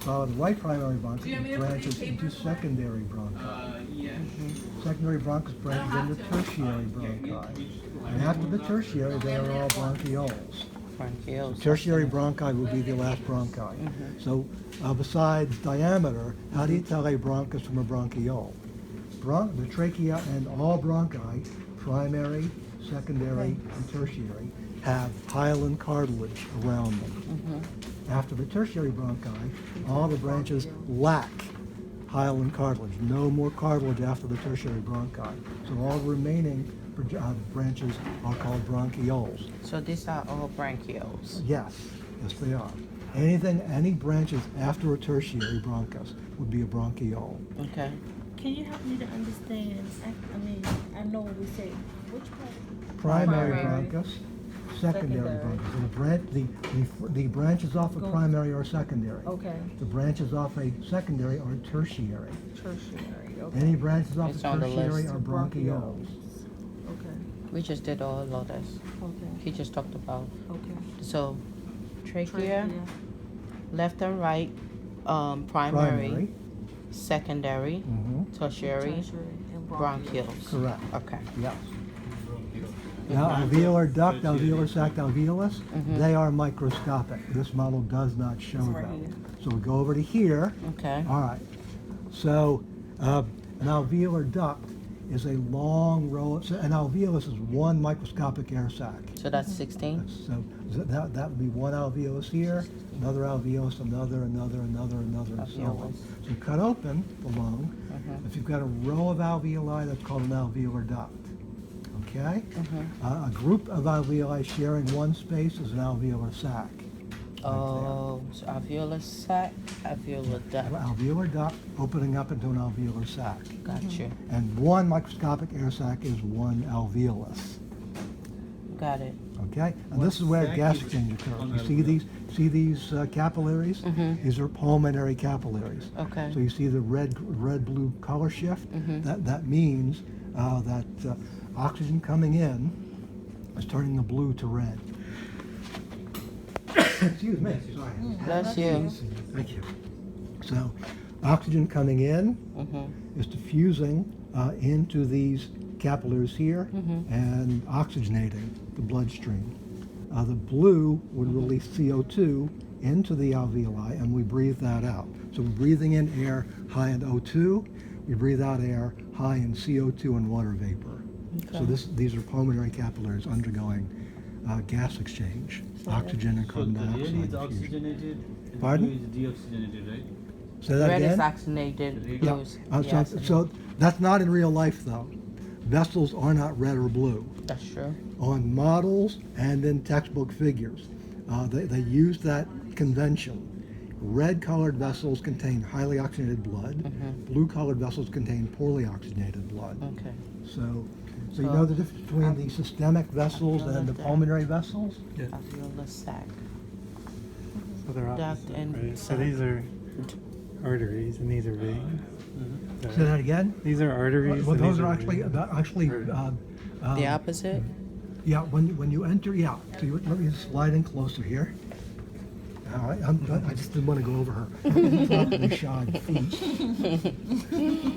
The right primary bronchus branches into secondary bronchi. Secondary bronchus branches into tertiary bronchi. And after the tertiary, they are all bronchioles. So tertiary bronchi will be the last bronchi. So besides diameter, how do you tell a bronchus from a bronchiole? The trachea and all bronchi, primary, secondary, and tertiary, have hyaline cartilage around them. After the tertiary bronchi, all the branches lack hyaline cartilage. No more cartilage after the tertiary bronchi. So all the remaining branches are called bronchioles. So these are all bronchioles? Yes, they are. Any branches after a tertiary bronchus would be a bronchiole. Okay. Can you help me to understand? I know what we say. Which part? Primary bronchus, secondary bronchus. The branches off a primary are secondary. Okay. The branches off a secondary are tertiary. Tertiary. Okay. Any branches off It's a on the tertiary list. are bronchioles. Okay. We just did all of this. Okay. He just talked about. Okay. So trachea, left and right, primary, secondary, tertiary, and bronchioles. Correct. Okay. Yes. Now, alveolar duct, alveolar sac, alveolus, they are microscopic. This model does not show them. So we go over to here. Okay. All right. So an alveolar duct is a long row. So an alveolus is one microscopic air sac. So that's 16? So that would be one alveolus here, another alveolus, another, and so on. So you cut open the lung. If you've got a row of alveoli, that's called an alveolar duct. Okay? A group of alveoli sharing one space is an alveolar sac. Oh, so alveolar sac, alveolar duct. Alveolar duct opening up into an alveolar sac. Gotcha. And one microscopic air sac is one alveolus. Got it. Okay? And this is where gas exchange occurs. You see these capillaries? These are pulmonary capillaries. Okay. So you see the red-blue color shift? That means that oxygen coming in is turning the blue to red. Excuse me. Sorry. Bless you. Thank you. So oxygen coming in is diffusing into these capillaries here and oxygenating the bloodstream. The blue would release CO2 into the alveoli, and we breathe that out. So we're breathing in air high in O2, we breathe out air high in CO2 and water vapor. Okay. So these are pulmonary capillaries undergoing gas exchange, oxygen and carbon So the red is dioxide. oxygenated and Pardon? blue is deoxygenated, right? Say that Red again? is oxygenated, Yeah. blue is So that's not in real life, though. Vessels are not red or blue. That's true. On models and in textbook figures, they use that convention. Red-colored vessels contain highly oxygenated blood. Blue-colored vessels contain poorly oxygenated blood. Okay. So you know the difference between the systemic vessels and the pulmonary vessels? Yeah. Alveolar sac. So they're Duct opposite, and right? So sac. these are arteries and these are veins. Say that again? These are arteries. Well, and those these are actually The opposite? yeah. When you enter, yeah. So let me just slide in closer here. All right, I just didn't want to go over her properly shod feet.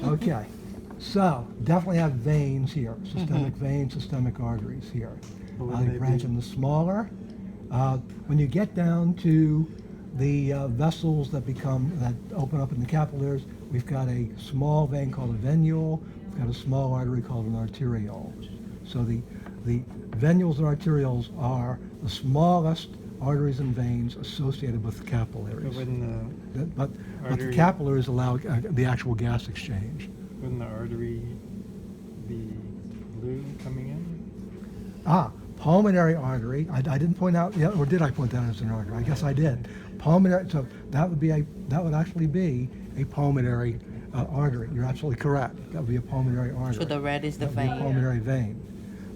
Okay, so definitely have veins here. Systemic veins, systemic arteries here. They branch in the smaller. When you get down to the vessels that open up in the capillaries, we've got a small vein called a venule. We've got a small artery called an arteriole. So the venules and arterioles are the smallest arteries and veins associated with the capillaries. But the capillaries allow the actual gas exchange. Wouldn't the artery be blue coming in? Pulmonary artery. I didn't point out, or did I point that out as an artery? I guess I did. Pulmonary. So that would actually be a pulmonary artery. You're absolutely correct. That would be a pulmonary artery. So the red is the That would be a vein. pulmonary vein.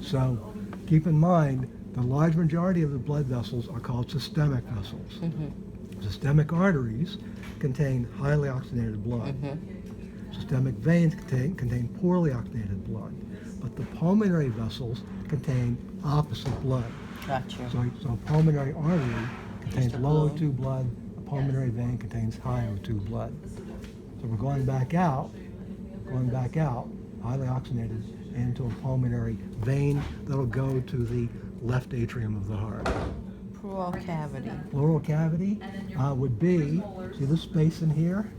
So keep in mind, the large majority of the blood vessels are called systemic vessels. Systemic arteries contain highly oxygenated blood. Systemic veins contain poorly oxygenated blood. But the pulmonary vessels contain opposite blood. Gotcha. So a pulmonary artery contains the low blue. O2 blood. A pulmonary vein contains high O2 blood. So we're going back out, highly oxygenated, into a pulmonary vein that'll go to the left atrium of the heart. Pleural cavity. Pleural cavity would be, see this space in here?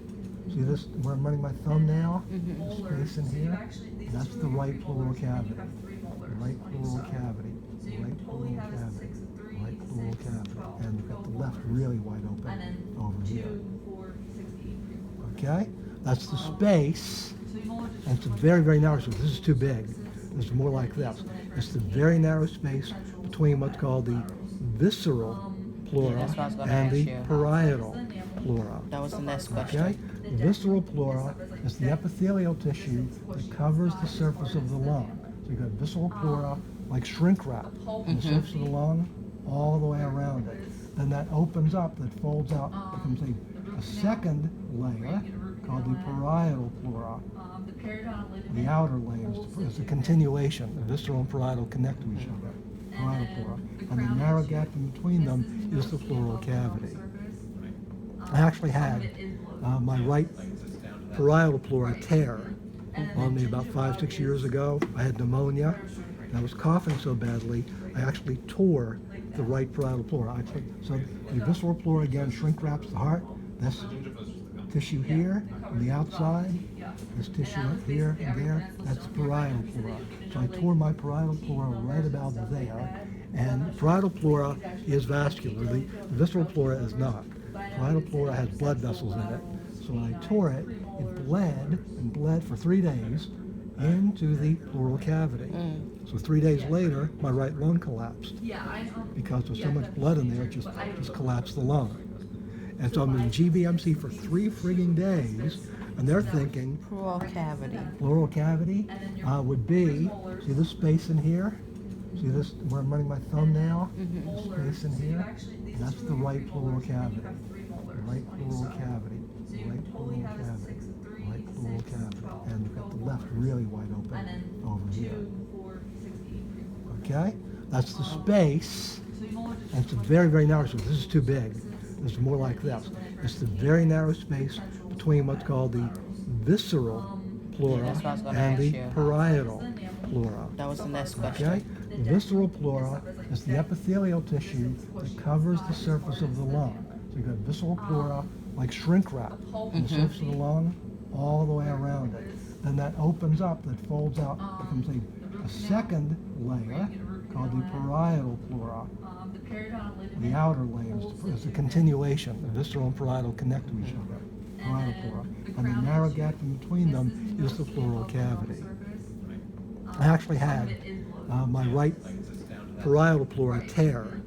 See this, where I'm running my thumbnail? This space in here? That's the right pleural cavity. Right pleural cavity. Right pleural cavity. Right pleural cavity. And you've got the left really wide open over here. Okay? That's the space. And it's a very, very narrow space. This is too big. This is more like this. It's the very narrow space between what's called the visceral pleura that's what I was gonna and ask the you. parietal pleura. That was the next question. Okay? The visceral pleura is the epithelial tissue that covers the surface of the lung. So you've got visceral pleura, like shrink wrap, on the surface of the lung, all the way around it. Then that opens up, that folds out, becomes a second layer called the parietal pleura. The outer layer is a continuation. The visceral and parietal connect to each other. Parietal pleura. And the narrow gap in between them is the pleural cavity. I actually had my right parietal pleura tear on me about 5-6 years ago. I had pneumonia, and I was coughing so badly, I actually tore the right parietal pleura. So the visceral pleura again shrink wraps the heart. This tissue here on the outside, this tissue up here and there, that's the parietal pleura. So I tore my parietal pleura right about there, and the parietal pleura is vascular. The visceral pleura is not. Parietal pleura has blood vessels in it. So when I tore it, it bled for 3 days into the pleural cavity. So 3 days later, my right lung collapsed. Because there's so much blood in there, it just collapsed the lung. And so I'm in GBMC for 3 frigging days, and they're thinking Pleural cavity. pleural cavity would be, see this space in here? See this, where I'm running my thumbnail? This space in here? That's the right pleural cavity. Right pleural cavity. Right pleural cavity. Right pleural cavity. And you've got the left really wide open over here. Okay? That's the space. And it's a very, very narrow space. This is too big. This is more like this. It's the very narrow space between what's called the visceral pleura that's what I was gonna and ask the you. parietal pleura. That was the next question. Okay? The visceral pleura is the epithelial tissue that covers the surface of the lung. So you've got visceral pleura, like shrink wrap, on the surface of the lung, all the way around it. Then that opens up, that folds out, becomes a second layer called the parietal pleura. The outer layer is a continuation. The visceral and parietal connect to each other. Parietal pleura. And the narrow gap in between them is the pleural cavity. I actually had my right parietal pleura tear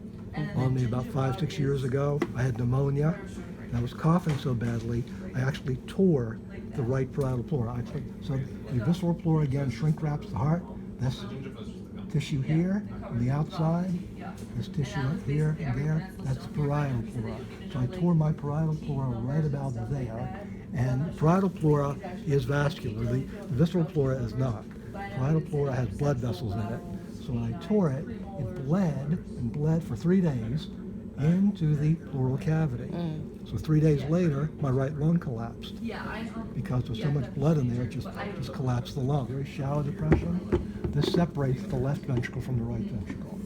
on me about 5-6 years ago. I had pneumonia, and I was coughing so badly, I actually tore the right parietal pleura. So the visceral pleura again shrink wraps the heart. This tissue here on the outside, this tissue up here and there, that's the parietal pleura. So I tore my parietal pleura right about there, and parietal pleura is vascular. The visceral pleura is not. Parietal pleura has blood vessels in it. So when I tore it, it bled for 3 days into the pleural cavity. So 3 days later, my right lung collapsed. Because there's so much blood in there, it just collapsed the lung. Very shallow depression. This separates the left ventricle from the right ventricle.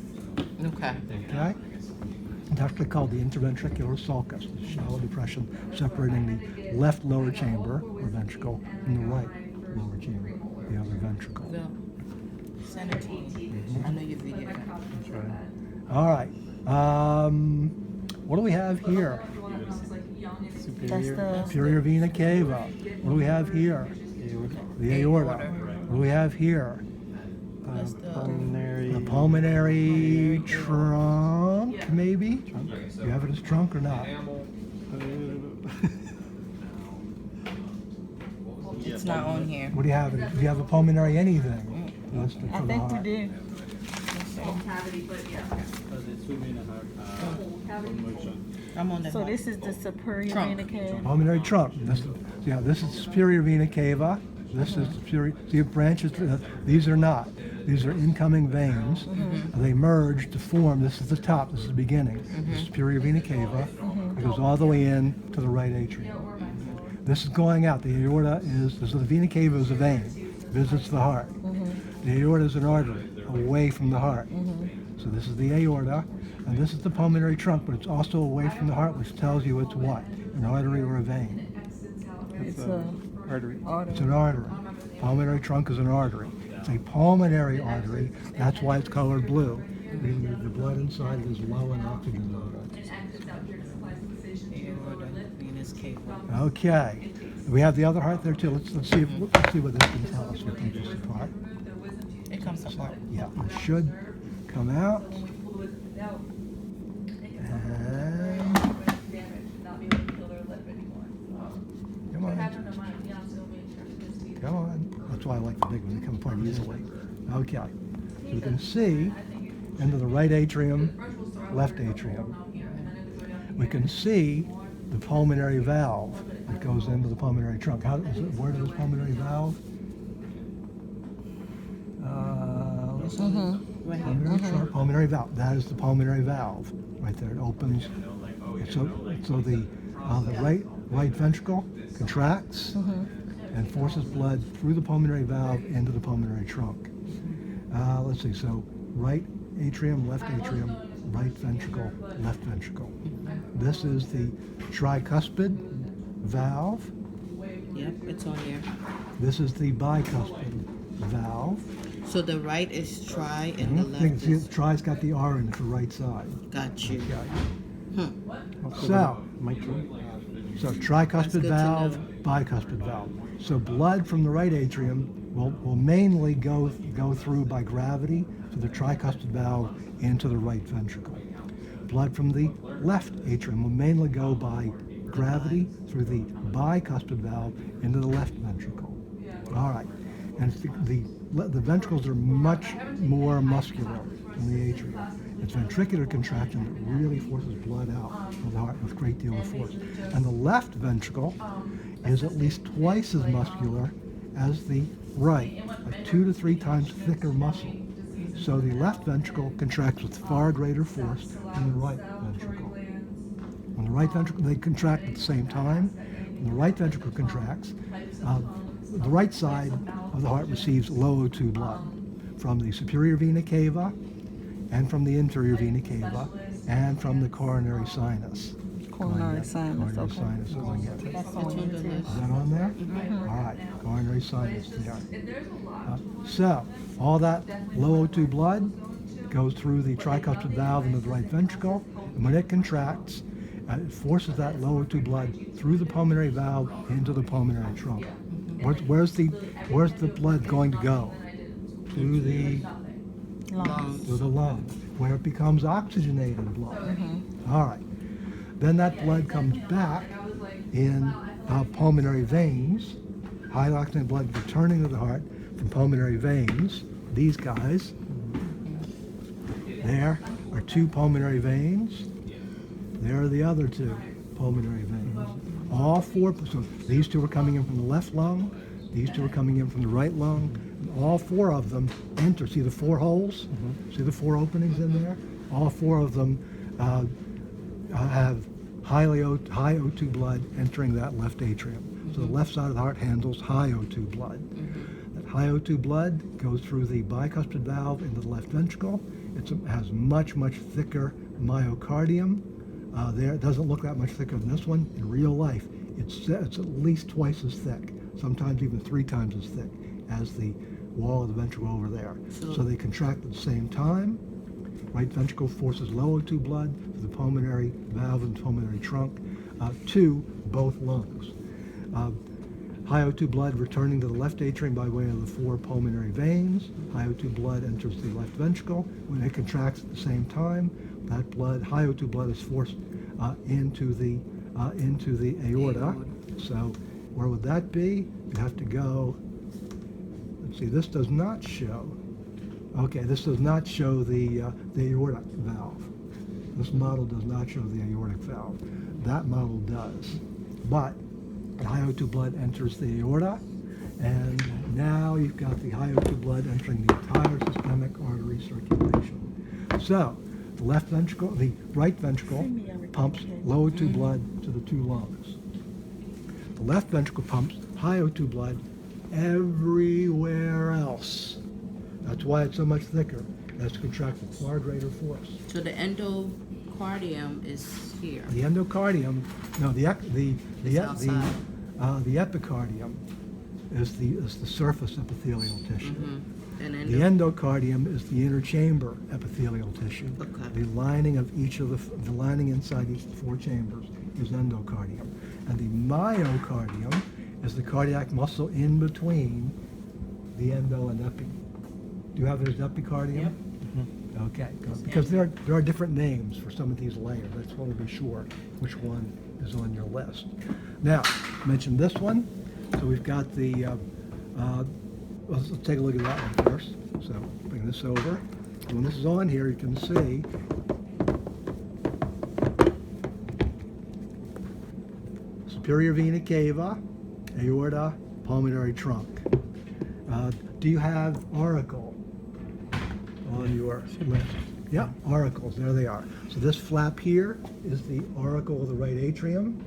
Okay. Okay? It's actually called the interventricular sulcus, the shallow depression separating the left lower chamber or ventricle from the right lower chamber, the other ventricle. Bill, send it to you. I know your video. That's right. All right. What do we have here? Superior. That's Superior vena cava. What do we have here? The aorta. What do we have here? That's the Pulmonary. The pulmonary trunk, maybe? Do you have it as trunk or not? it's not on here. What do you have? Do you have a pulmonary anything listed I for the think we heart? do. I'm on the So this is the superior Trunk. vena cava. Pulmonary trunk. This is superior vena cava. This is superior. See, it branches. These are not. These are incoming veins. They merge to form. This is the top. This is the beginning. This is superior vena cava. It goes all the way in to the right atrium. This is going out. The aorta is, so the vena cava is a vein, visits the heart. The aorta is an artery away from the heart. So this is the aorta, and this is the pulmonary trunk, but it's also away from the heart, which tells you it's what? An artery or a vein? It's a artery. It's an artery. Pulmonary trunk is an artery. It's a pulmonary artery. That's why it's colored blue. Meaning the blood inside is low in oxygen level. Aorta, venous cava. Okay. We have the other heart there too. Let's see what this can tell us. We can just apart. It comes apart. Yeah, it should come out. And come on. Come on. That's why I like the big one. They come apart easily. Okay. So we can see into the right atrium, left atrium. We can see the pulmonary valve that goes into the pulmonary trunk. Where is this pulmonary valve? Right Pulmonary trunk, pulmonary valve. That is the pulmonary valve right there. It opens. So the right ventricle contracts and forces blood through the pulmonary valve into the pulmonary trunk. Let's see. So right atrium, left atrium, right ventricle, left ventricle. This is the tricuspid valve. Yep, it's on there. This is the bicuspid valve. So the right is tri and the You left can see is... the tri's got the R in it, the right side. Got you. Okay. So tricuspid good to valve, know. bicuspid valve. So blood from the right atrium will mainly go through by gravity to the tricuspid valve into the right ventricle. Blood from the left atrium will mainly go by gravity through the bicuspid valve into the left ventricle. All right. And the ventricles are much more muscular than the atrium. It's ventricular contraction that really forces blood out of the heart with a great deal of force. And the left ventricle is at least twice as muscular as the right, a 2 to 3 times thicker muscle. So the left ventricle contracts with far greater force than the right ventricle. When the right ventricle, they contract at the same time. When the right ventricle contracts, the right side of the heart receives low O2 blood from the superior vena cava and from the inferior vena cava and from the coronary sinus. Coronary sinus, Coronary okay. sinus going in. It's on the list. Is that on there? All right, coronary sinus there. So, all that low O2 blood goes through the tricuspid valve into the right ventricle, and when it contracts, it forces that low O2 blood through the pulmonary valve into the pulmonary trunk. Where's the blood going to go? To the lung, where it becomes oxygenated blood. All right. Then that blood comes back in pulmonary veins, high oxygenated blood returning to the heart from pulmonary veins. These guys. There are 2 pulmonary veins. There are the other 2 pulmonary veins. All 4, so these 2 are coming in from the left lung, these 2 are coming in from the right lung. All 4 of them enter. See the 4 holes? See the 4 openings in there? All 4 of them have high O2 blood entering that left atrium. So the left side of the heart handles high O2 blood. That high O2 blood goes through the bicuspid valve into the left ventricle. It has much thicker myocardium. It doesn't look that much thicker than this one. In real life, it's at least twice as thick, sometimes even 3 times as thick as the wall of the ventricle over there. So they contract at the same time. Right ventricle forces low O2 blood to the pulmonary valve and pulmonary trunk to both lungs. High O2 blood returning to the left atrium by way of the 4 pulmonary veins. High O2 blood enters the left ventricle. When it contracts at the same time, that blood, high O2 blood, is forced into the aorta. So where would that be? You have to go. Let's see. This does not show. Okay, this does not show the aortic valve. This model does not show the aortic valve. That model does. But the high O2 blood enters the aorta, and now you've got the high O2 blood entering the entire systemic artery circulation. So the left ventricle, the right ventricle pumps low O2 blood to the two lungs. The left ventricle pumps high O2 blood everywhere else. That's why it's so much thicker. It has to contract with far greater force. So the endocardium is here. The endocardium, no, the outside. epicardium is the surface epithelial tissue. And The endocardium is the inner chamber epithelial tissue. Okay. The lining of each of the lining inside each of the four chambers is endocardium. And the myocardium is the cardiac muscle in between the endo and epi. Do you have it as epicardium? Yep. Okay, good. Because there are different names for some of these layers. I just want to be sure which one is on your list. Now, I mentioned this one. So we've got the, let's take a look at that one first. So bring this over. When this is on here, you can see superior vena cava, aorta, pulmonary trunk. Do you have auricle on your list? Yeah, auricles, there they are. So this flap here is the auricle of the right atrium.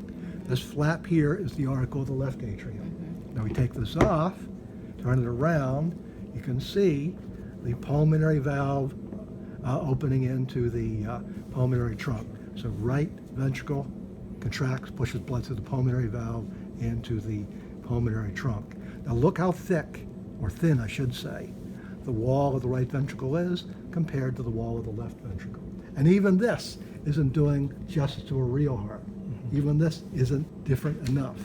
This flap here is the auricle of the left atrium. Now we take this off, turn it around, you can see the pulmonary valve opening into the pulmonary trunk. So right ventricle contracts, pushes blood through the pulmonary valve into the pulmonary trunk. Now look how thick, or thin I should say, the wall of the right ventricle is compared to the wall of the left ventricle. And even this isn't doing justice to a real heart. Even this isn't different enough.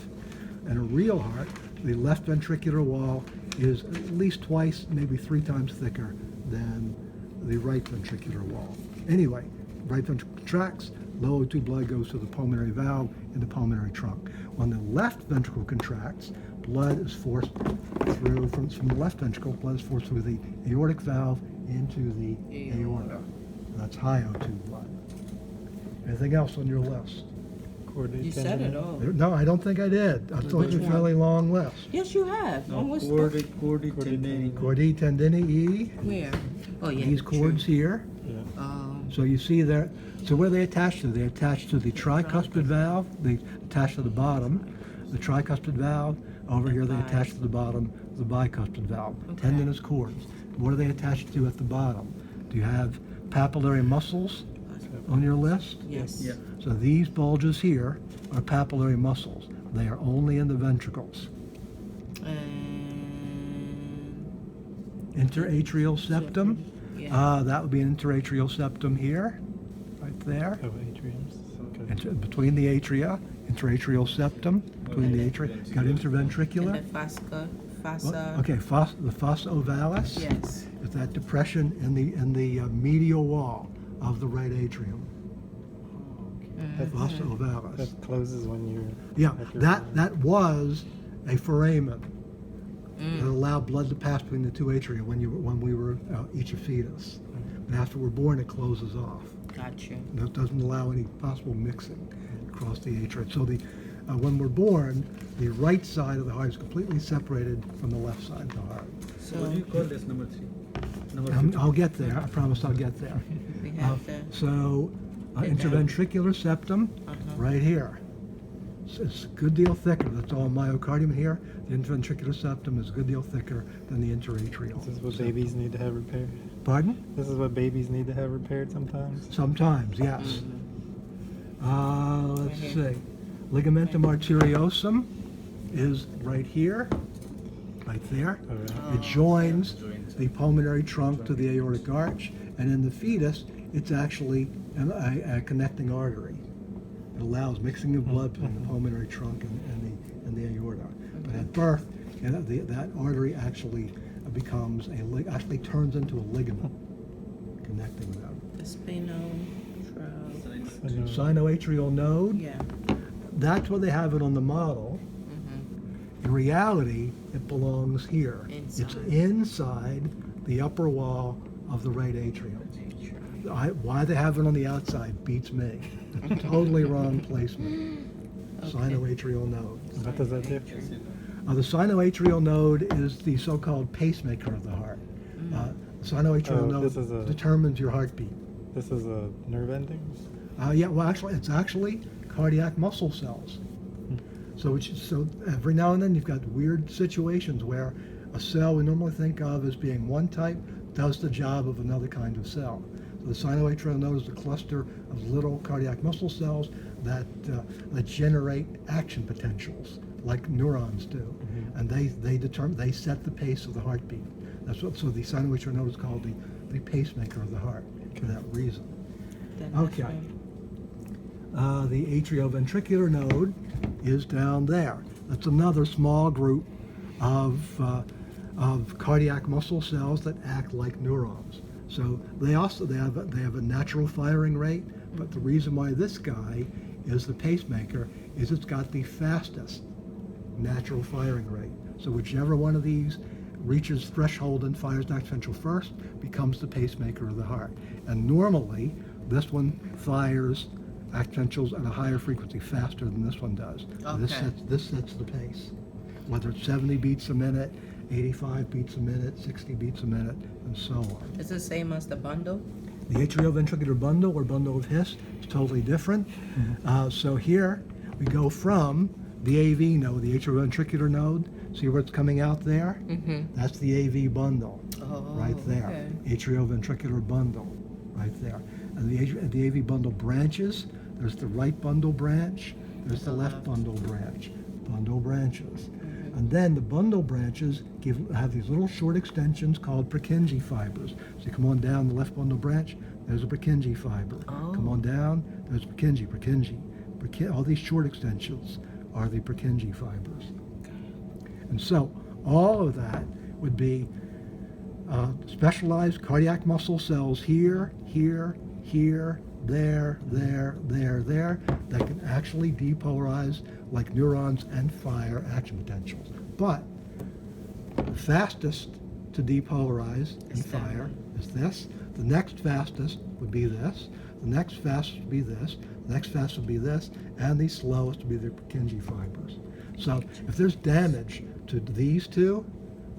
In a real heart, the left ventricular wall is at least twice, maybe 3 times thicker than the right ventricular wall. Anyway, right ventricle contracts, low O2 blood goes to the pulmonary valve in the pulmonary trunk. When the left ventricle contracts, blood is forced through, from the left ventricle, blood is forced through the aortic valve into the aorta. That's high O2 blood. Anything else on your list? You said it all. No, I don't think I did. I thought it was a fairly long list. Yes, you have. No, Almost chordae tendineae. Chordae tendineae, Where? Oh, yeah. these cords here. So you see there, so where are they attached to? They're attached to the tricuspid valve, they attach to the bottom. The tricuspid valve, over here they attach to the bottom of the bicuspid valve. Okay. Tendinous cords. What are they attached to at the bottom? Do you have papillary muscles on your list? Yes. Yeah. So these bulges here are papillary muscles. They are only in the ventricles. And Interatrial septum. yeah. That would be an interatrial septum here, right there. Oh, atriums. Okay. Between the atria, interatrial septum, between the atria. You got and interventricular. the fossa. Okay, the fossa ovalis Yes. is that depression in the medial wall of the right atrium. Fossa ovalis. That closes when you're. Yeah, at your- that was a foramen that allowed blood to pass between the two atria when we were each a fetus. And after we're born, it closes off. Got you. That doesn't allow any possible mixing across the atria. So when we're born, the right side of the heart is completely separated from the left side of the heart. So What do you call this number 3? Number I'll get there. I promise I'll get there. we have the. So interventricular septum, right here. It's a good deal thicker. That's all myocardium here. The interventricular septum is a good deal thicker than the interatrial. This is what babies need to have repaired. Pardon? This is what babies need to have repaired sometimes. Sometimes, yes. Let's see. Ligamentum arteriosum is right here, right there. Oh, yeah. It joins the pulmonary trunk to the aortic arch, and in the fetus, it's actually a connecting artery. It allows mixing of blood between the pulmonary trunk and the aorta. But at birth, that artery actually actually turns into a ligament connecting them. The spinal. Sinoatrial node. Yeah. That's where they have it on the model. In reality, it belongs here. Inside. It's inside the upper wall of the right atrium. Why they have it on the outside beats me. Totally wrong placement. Sinoatrial node. What does that do? The sinoatrial node is the so-called pacemaker of the heart. Sinoatrial Oh, this is node a- determines your heartbeat. This is a nerve ending? Yeah, well, actually, it's actually cardiac muscle cells. So every now and then you've got weird situations where a cell we normally think of as being one type does the job of another kind of cell. So the Sinoatrial Node is a cluster of little cardiac muscle cells that generate action potentials like neurons do, and they set the pace of the heartbeat. So the Sinoatrial Node is called the pacemaker of the heart for that reason. Okay. The Atrioventricular Node is down there. That's another small group of cardiac muscle cells that act like neurons. So they have a natural firing rate, but the reason why this guy is the pacemaker is it's got the fastest natural firing rate. So whichever one of these reaches threshold and fires next ventral first becomes the pacemaker of the heart. And normally this one fires act ventrals at a higher frequency faster than this one does. Okay. This sets the pace. Whether it's 70 beats a minute, 85 beats a minute, 60 beats a minute, and so on. It's the same as the bundle? The atrioventricular bundle or bundle of His is totally different. So here we go from the AV node, the atrioventricular node. See where it's coming out there? That's the AV bundle, right there. Okay. Atrioventricular bundle, right there. And the AV bundle branches. There's the right bundle branch. There's the left bundle branch. Bundle branches. And then the bundle branches have these little short extensions called Purkinje fibers. So you come on down the left bundle branch, there's a Purkinje fiber. Come on down, there's Purkinje. All these short extensions are the Purkinje fibers. And so all of that would be specialized cardiac muscle cells here, there, that can actually depolarize like neurons and fire action potentials. But the fastest to depolarize and fire is this. The next fastest would be this. The next fastest would be this. The next fastest would be this. And the slowest would be the Purkinje fibers. So if there's damage to these two,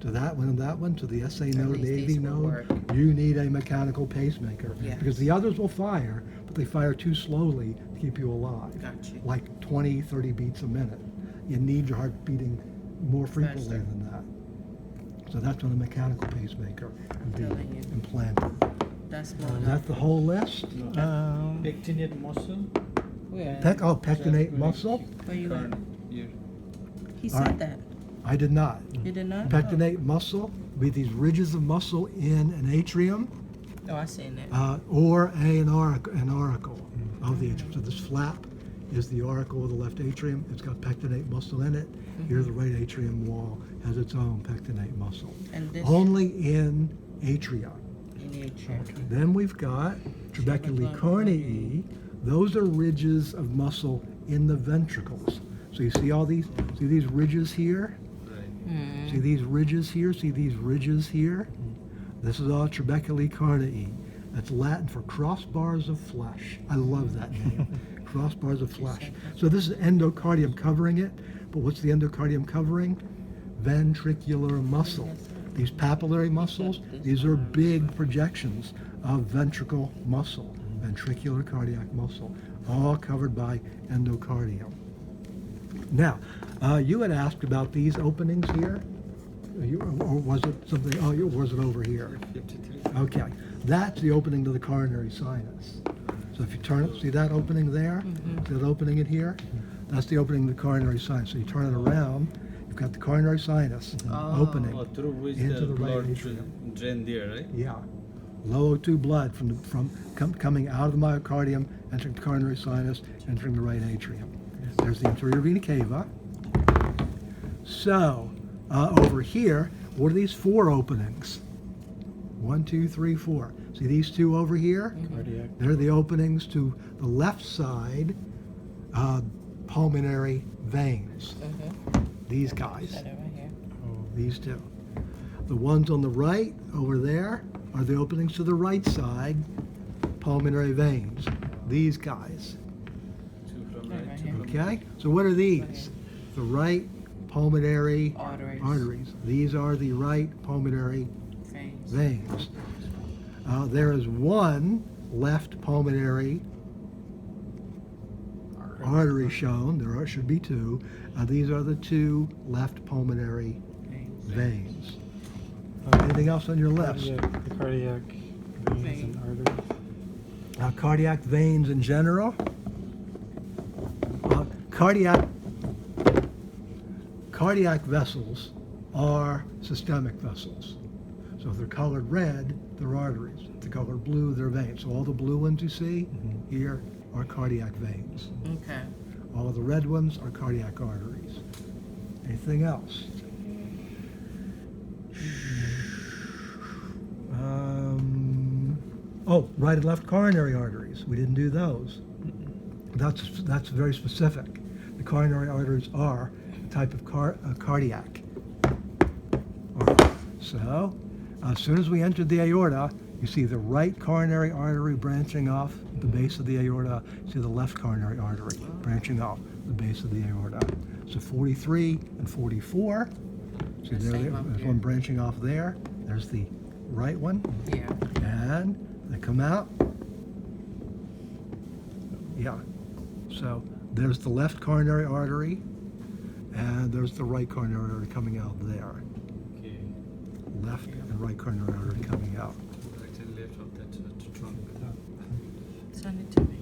to that one and that one, to the SA node and the AV node, you need a mechanical pacemaker. Yes. Because the others will fire, but they fire too slowly to keep you alive. Gotcha. Like 20, 30 beats a minute. You need your heart beating more frequently Faster. than that. So that's when a mechanical pacemaker would be Telling you. implanted. That's more Is that the whole list? Pectinate muscle. Where? Pectinate muscle? Where you at? Current year. He All said right. that. I did not. You did not? Pectinate muscle would be these ridges of muscle in an atrium Oh, I seen that. or an auricle of the atrium. So this flap is the auricle of the left atrium. It's got pectinate muscle in it. Here the right atrium wall has its own pectinate muscle. And this Only in atria. in the chair. Then we've got trabecular carnii. Those are ridges of muscle in the ventricles. So you see all these, see these ridges here? Right. See these ridges here? See these ridges here? This is all trabecular carnii. That's Latin for crossbars of flesh. I love that name. Crossbars of flesh. So this is endocardium covering it. But what's the endocardium covering? Ventricular muscle. These papillary muscles, these are big projections of ventricle muscle, ventricular cardiac muscle, all covered by endocardium. Now, you had asked about these openings here, or was it something, was it over here? 53. Okay, that's the opening to the coronary sinus. So if you turn it, see that opening there? See that opening in here? That's the opening to the coronary sinus. So you turn it around, you've got the coronary sinus opening. Oh, through which Into the the right blood atrium. drain there, right? Yeah, low O2 blood coming out of the myocardium, entering the coronary sinus, entering the right atrium. There's the interior vena cava. So over here, what are these four openings? 1, 2, 3, 4. See these two over here? Cardiac. They're the openings to the left side pulmonary veins. These guys, Got it right here. these two. The ones on the right over there are the openings to the right side pulmonary veins. These guys. Two from Right right, here. two from Okay? So what are these? The right pulmonary Arteries. arteries. These are the right pulmonary Veins. veins. There is one left pulmonary arteries shown. There should be two. These are the two left pulmonary veins. Anything else on your list? The cardiac veins and arteries. Cardiac veins in general. Cardiac vessels are systemic vessels. So if they're colored red, they're arteries. If they're colored blue, they're veins. So all the blue ones you see here are cardiac veins. Okay. All the red ones are cardiac arteries. Anything else? Right and left coronary arteries. We didn't do those. That's very specific. The coronary arteries are a type of cardiac artery. So, as soon as we entered the aorta, you see the right coronary artery branching off the base of the aorta. You see the left coronary artery branching off the base of the aorta. So 43 and 44. See there's one branching off there. There's the right one. Yeah. And they come out. Yeah. So there's the left coronary artery, and there's the right coronary artery coming out there. Okay. Left and right coronary artery coming out. Right and left of that trunk. Send it to me.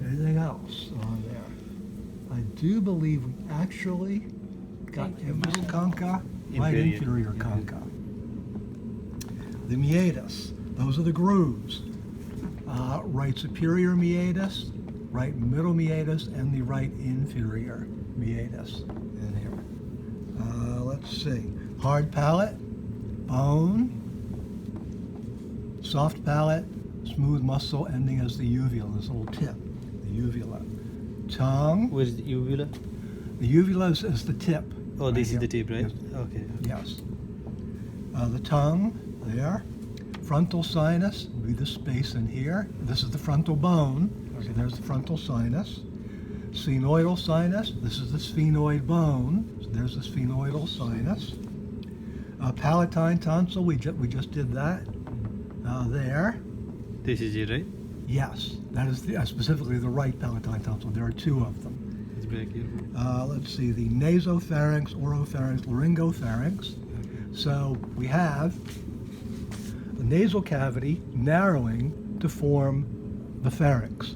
Anything else on there? I do believe we actually got every concha, right inferior concha. The meatus, those are the grooves. Right superior meatus, right middle meatus, and the right inferior meatus in here. Let's see. Hard palate, bone, soft palate, smooth muscle ending as the uvula, this little tip, the uvula. Tongue. Where's the uvula? The uvula is the tip. Oh, this right is the here. tip, right? Yes. Okay. Yes. The tongue, there. Frontal sinus would be the space in here. This is the frontal bone. So there's the frontal sinus. Sphenoidal sinus, this is the sphenoid bone. So there's the sphenoidal sinus. Palatine tonsil, we just did that. There. This is it, right? Yes, that is specifically the right palatine tonsil. There are two of them. It's back here. Let's see, the nasopharynx, oropharynx, laryngopharynx. So we have the nasal cavity narrowing to form the pharynx.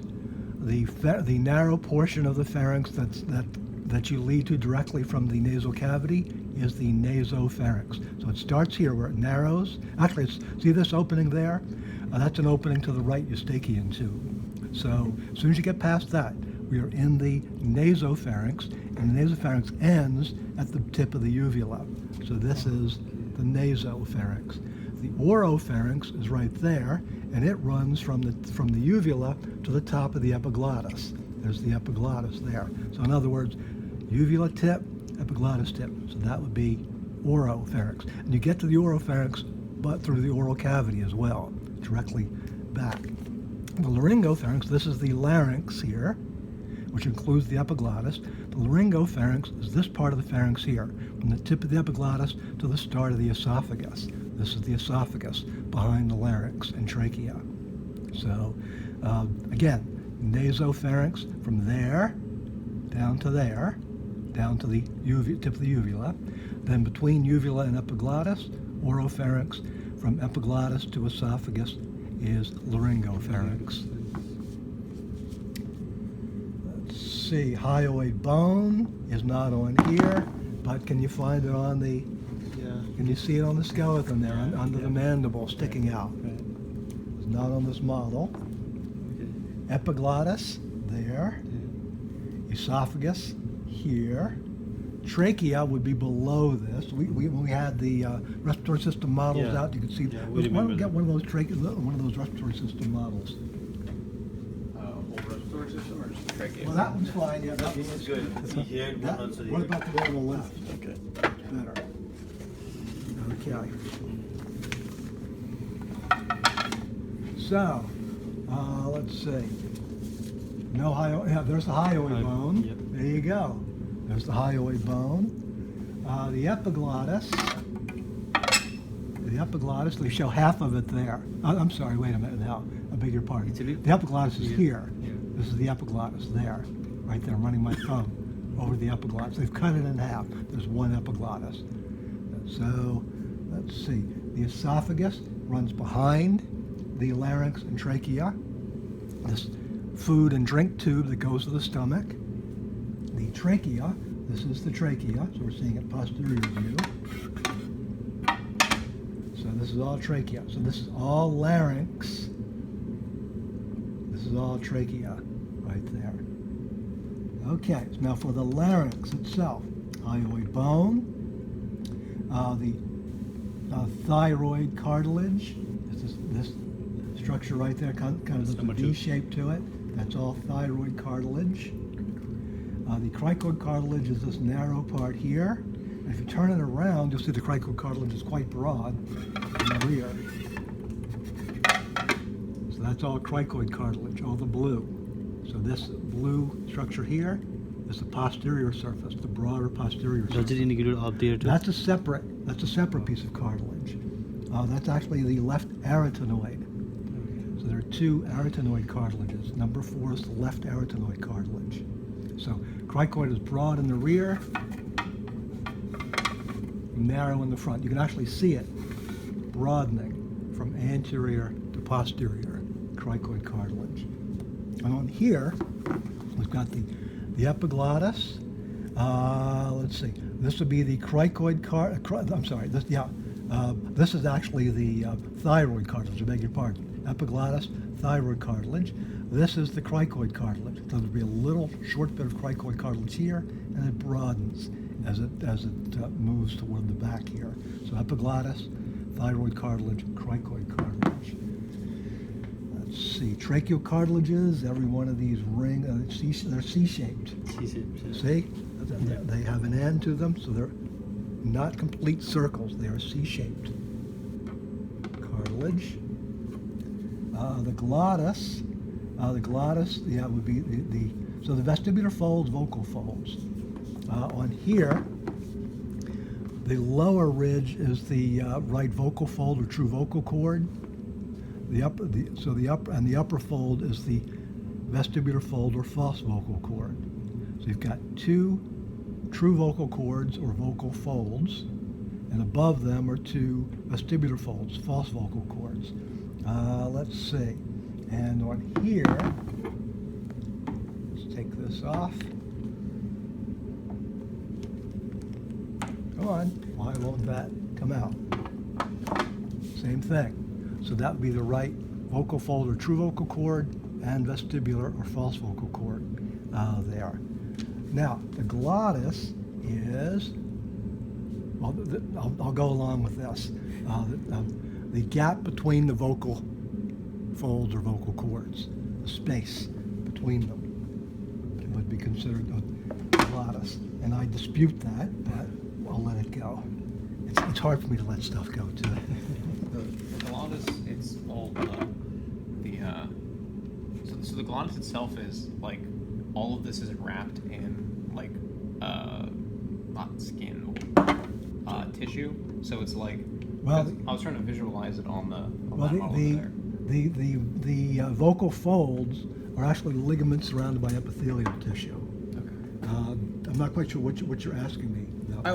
The narrow portion of the pharynx that you lead to directly from the nasal cavity is the nasopharynx. So it starts here where it narrows. Actually, see this opening there? That's an opening to the right eustachian tube. So as soon as you get past that, we are in the nasopharynx, and the nasopharynx ends at the tip of the uvula. So this is the nasopharynx. The oropharynx is right there, and it runs from the uvula to the top of the epiglottis. There's the epiglottis there. So in other words, uvula tip, epiglottis tip. So that would be oropharynx. And you get to the oropharynx but through the oral cavity as well, directly back. The laryngopharynx, this is the larynx here, which includes the epiglottis. The laryngopharynx is this part of the pharynx here, from the tip of the epiglottis to the start of the esophagus. This is the esophagus behind the larynx and trachea. So again, nasopharynx from there down to there, down to the tip of the uvula. Then between uvula and epiglottis, oropharynx. From epiglottis to esophagus is laryngopharynx. Let's see, hyoid bone is not on here, but can you find it on the, can you see it on the skeleton there, under the mandible sticking out? It's not on this model. Epiglottis there, esophagus here. Trachea would be below this. When we had the respiratory system models out, you could see. Yeah, Why don't we get one of those respiratory system models? Respiratory system or just trachea? Well, that one's fine. Yeah, that This one's is good. See here, That, one also what here. about the one on the left? Okay. Better. Okay. So, let's see. No hyoid. Yeah, there's the hyoid bone. Yep. There you go. There's the hyoid bone. The epiglottis. The epiglottis, we show half of it there. I'm sorry, wait a minute now. I beg your pardon. Actually, The epiglottis is here. Yeah. This is the epiglottis there, right there. I'm running my thumb over the epiglottis. They've cut it in half. There's one epiglottis. So let's see. The esophagus runs behind the larynx and trachea. This food and drink tube that goes to the stomach. The trachea, this is the trachea, so we're seeing it posterior view. So this is all trachea. So this is all larynx. This is all trachea right there. Okay, so now for the larynx itself, hyoid bone, the thyroid cartilage, this structure right there, kind of a V shape to it. That's all thyroid cartilage. The cricoid cartilage is this narrow part here. And if you turn it around, you'll see the cricoid cartilage is quite broad in the rear. So that's all cricoid cartilage, all the blue. So this blue structure here is the posterior surface, the broader posterior surface. Does it indicate up there too? That's a separate piece of cartilage. That's actually the left arytenoid. So there are two arytenoid cartilages. Number 4 is the left arytenoid cartilage. So cricoid is broad in the rear, narrow in the front. You can actually see it broadening from anterior to posterior cricoid cartilage. And on here, we've got the epiglottis. Let's see. This would be the cricoid this is actually the thyroid cartilage. I beg your pardon. Epiglottis, thyroid cartilage. This is the cricoid cartilage. So there'll be a little short bit of cricoid cartilage here, and it broadens as it moves toward the back here. So epiglottis, thyroid cartilage, cricoid cartilage. Let's see, tracheal cartilages. Every one of these they're C-shaped. C-shaped. See, they have an end to them, so they're not complete circles. They are C-shaped. Cartilage. The glottis. Would be so the vestibular folds, vocal folds. On here, the lower ridge is the right vocal fold or true vocal cord. The upper fold is the vestibular fold or false vocal cord. So you've got two true vocal cords or vocal folds, and above them are two vestibular folds, false vocal cords. Let's see. And on here, let's take this off. Come on, why won't that come out? Same thing. So that would be the right vocal fold or true vocal cord and vestibular or false vocal cord there. Now, the glottis is, well, I'll go along with this. The gap between the vocal folds or vocal cords, the space between them would be considered a glottis. And I dispute that, but I'll let it go. It's hard for me to let stuff go, too. The glottis, it's all so the glottis itself is like, all of this is wrapped in like, not skin, tissue. So it's like, Well, I was trying to visualize it on that well, model there. the vocal folds are actually ligaments surrounded by epithelial tissue. Okay. I'm not quite sure what you're asking me. No. I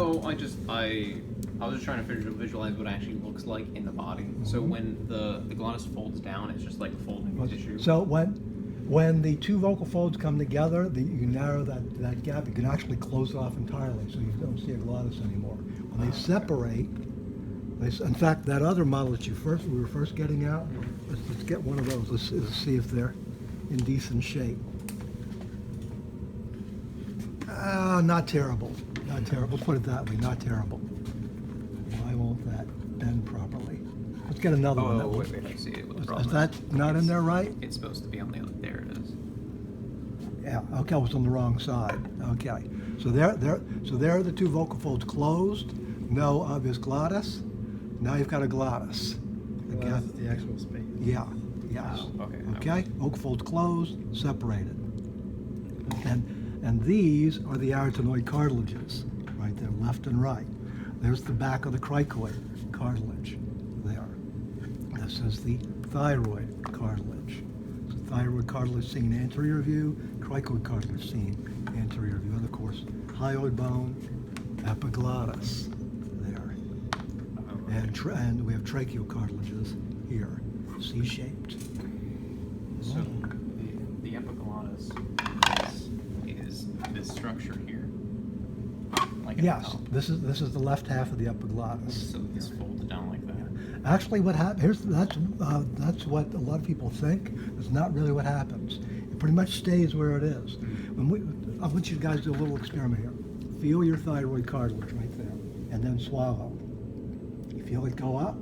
was just trying to visualize what it actually looks like in the body. Mm-hmm. So when the glottis folds down, it's just like folding tissue. So when the two vocal folds come together, you narrow that gap. You can actually close it off entirely, so you don't see a glottis anymore. When they separate, in fact, that other model that we were first getting out, let's get one of those. Let's see if they're in decent shape. Not terrible. Not terrible. Put it that way. Not terrible. Why won't that bend properly? Let's get another one. Oh, wait, I see it. What the problem Is that not in there right? It's supposed to be on the other. There it is. Yeah. Okay, I was on the wrong side. Okay. So there are the two vocal folds closed. No obvious glottis. Now you've got a glottis. Well, that's the actual space. Yeah. Yes. Oh, okay. Okay. Vocal folds closed, separated. And these are the arytenoid cartilages, right there, left and right. There's the back of the cricoid cartilage there. This is the thyroid cartilage. So thyroid cartilage seen anterior view, cricoid cartilage seen anterior view, and of course, hyoid bone, epiglottis there. And we have tracheal cartilages here, C-shaped. So the epiglottis is this structure here. Like at the Yes, top. this is the left half of the epiglottis. So it's folded down like that. Actually, what happens? That's what a lot of people think. It's not really what happens. It pretty much stays where it is. I want you guys to do a little experiment here. Feel your thyroid cartilage right there, and then swallow. You feel it go up.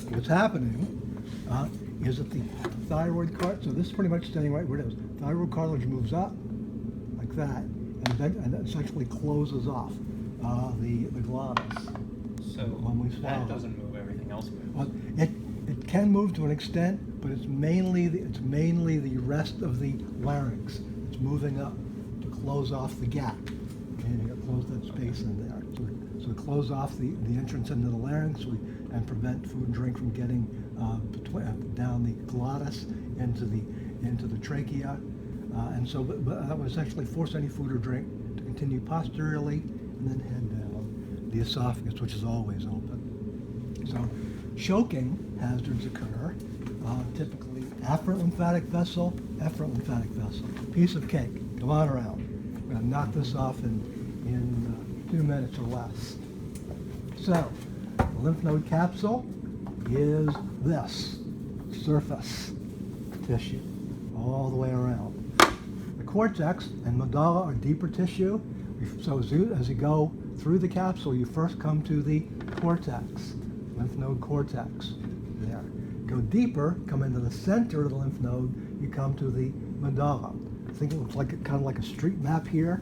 What's happening is that the thyroid cartilage. So this is pretty much staying right where it is. Thyroid cartilage moves up like that, and then essentially closes off the glottis. So When we swallow. that doesn't move, everything else moves. Well, it can move to an extent, but it's mainly the rest of the larynx. It's moving up to close off the gap, and you close that space in there. So to close off the entrance into the larynx and prevent food and drink from getting down the glottis into the trachea, and so but that would essentially force any food or drink to continue posteriorly and then head down the esophagus, which is always open. So choking hazards occur, typically afferent lymphatic vessel, efferent lymphatic vessel. Piece of cake. Come on around. We're going to knock this off in 2 minutes or less. So, the lymph node capsule is this surface tissue all the way around. The cortex and medulla are deeper tissue. So as you go through the capsule, you first come to the cortex, lymph node cortex. There. Go deeper, come into the center of the lymph node, you come to the medulla. Think it looks like kind of like a street map here.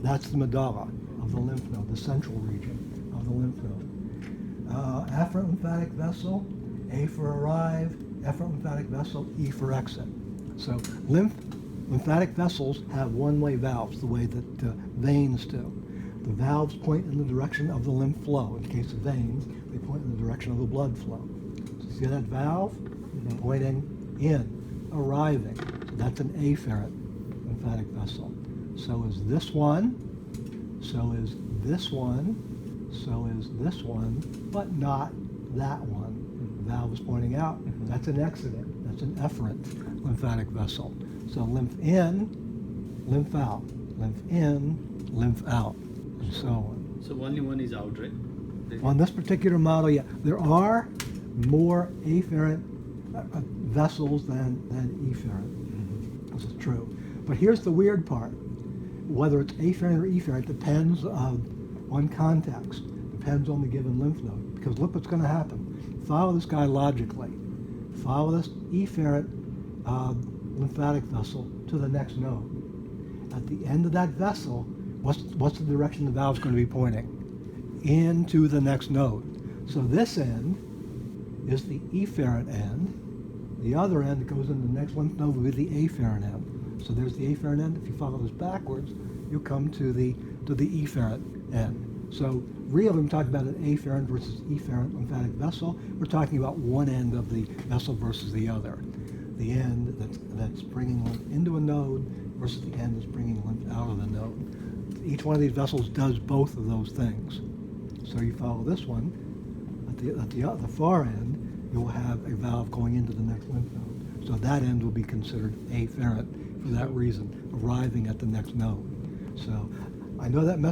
That's the medulla of the lymph node, the central region of the lymph node. Afferent lymphatic vessel, A for arrive, efferent lymphatic vessel, E for exit. So lymphatic vessels have one-way valves, the way that veins do. The valves point in the direction of the lymph flow. In the case of veins, they point in the direction of the blood flow. So see that valve? Pointing in, arriving. So that's an afferent lymphatic vessel. So is this one, so is this one, so is this one, but not that one. The valve is pointing out. That's an exudate. That's an efferent lymphatic vessel. So lymph in, lymph out, lymph in, lymph out, and so on. So only one is out, right? On this particular model, yeah, there are more afferent vessels than efferent. This is true. But here's the weird part. Whether it's afferent or efferent depends on context, depends on the given lymph node. Because look what's going to happen. Follow this guy logically. Follow this efferent lymphatic vessel to the next node. At the end of that vessel, what's the direction the valve's going to be pointing? Into the next node. So this end is the efferent end. The other end that goes into the next lymph node will be the afferent end. So there's the afferent end. If you follow this backwards, you'll come to the efferent end. So really, when we talk about an afferent versus efferent lymphatic vessel, we're talking about one end of the vessel versus the other. The end that's bringing lymph into a node versus the end that's bringing lymph out of the node. Each one of these vessels does both of those things. So you follow this one, at the far end, you'll have a valve going into the next lymph node. So that end will be considered afferent for that reason, arriving at the next node. So I know that